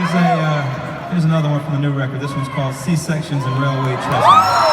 Here's another one from the new record. This one's called C-Sections and Railway Trestles.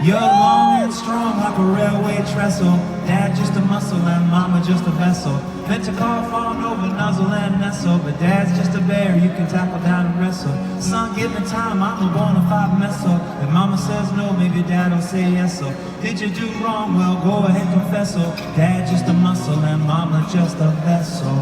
You're long and strong like a railway trestle. Dad just a muscle and mama just a vessel. Meant to call, fawn over, nuzzle and nestle. But dad's just a bear you can tackle down and wrestle. Son, give me time, I'm a bona fide messo. If mama says no, maybe dad'll say yes. So did you do wrong? Well, go ahead, confess. So dad just a muscle and mama just a vessel.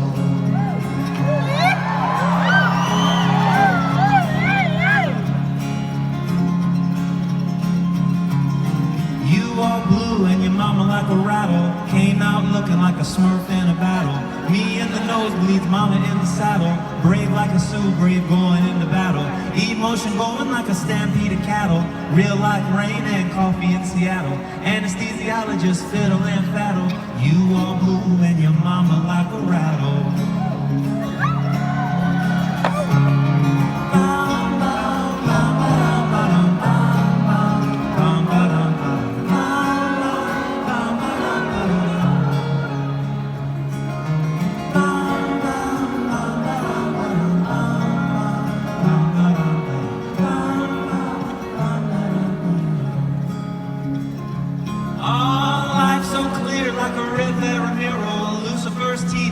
All blue and your mama like a rattle. Came out looking like a smurf in a battle. Me in the nosebleeds, mama in the saddle. Brave like a Sioux, brave going into battle. Emotion going like a stampede of cattle. Real like rain and coffee in Seattle. Anesthesiologist, fiddle and faddle. You all blue and your mama like a rattle.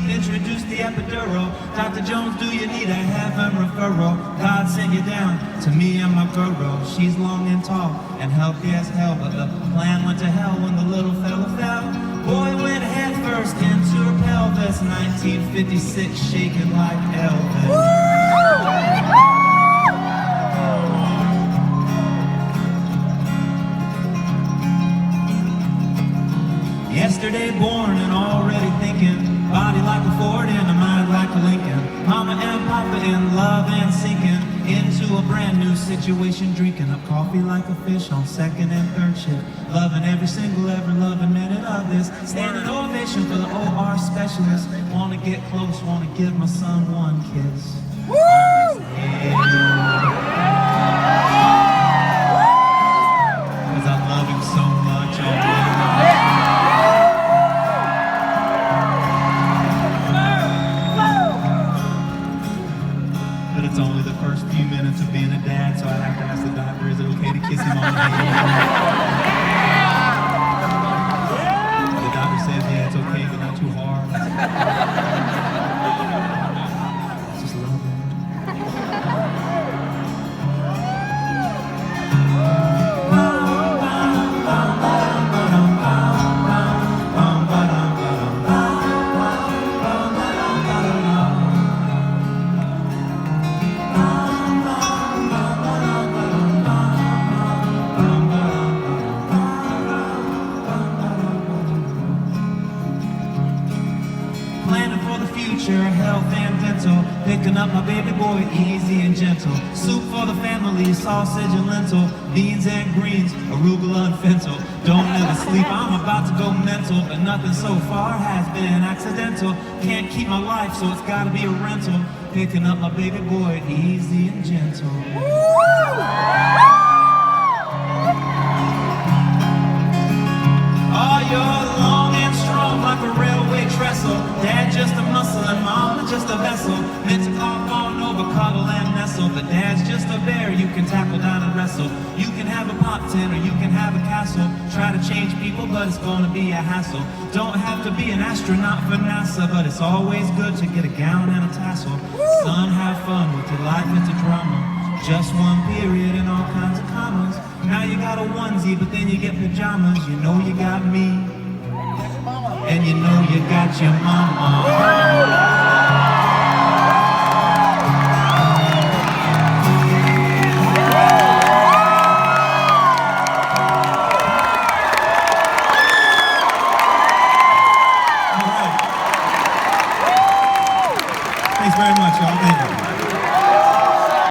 Introduce the epidural. Dr. Jones, do you need a heaven referral? God sent you down to me and my girl. She's long and tall and healthy as hell, but the plan went to hell when the little fella fell. Boy went head first into her pelvis. 1956, shaking like Elvis. Yesterday born and already thinking. Body like a Ford and a mind like a Lincoln. Mama and Papa in love and sinking into a brand new situation. Drinking up coffee like a fish on second and third shift. Loving every single, every loving minute of this. Standing ovation for the OR specialist. Wanna get close, wanna give my son one kiss. Woo! Cause I love him so much already. But it's only the first few minutes of being a dad, so I have to ask the doctor, is it okay to kiss him on the head? The doctor says, yeah, it's okay, but not too hard. Just love him. Health and dental, picking up my baby boy easy and gentle. Soup for the family, sausage and lentil, beans and greens, arugula and fennel. Don't never sleep, I'm about to go mental, but nothing so far has been accidental. Can't keep my life, so it's gotta be a rental. Picking up my baby boy easy and gentle. Oh, you're long and strong like a railway trestle. Dad just a muscle and mama just a vessel. Meant to call, fawn over, cuddle and nestle. But dad's just a bear you can tackle down and wrestle. You can have a pop tent or you can have a castle. Try to change people, but it's gonna be a hassle. Don't have to be an astronaut for NASA, but it's always good to get a gown and a tassel. Son, have fun with your life, it's a drama. Just one period and all kinds of commas. Now you got a onesie, but then you get pajamas. You know you got me, and you know you got your mama.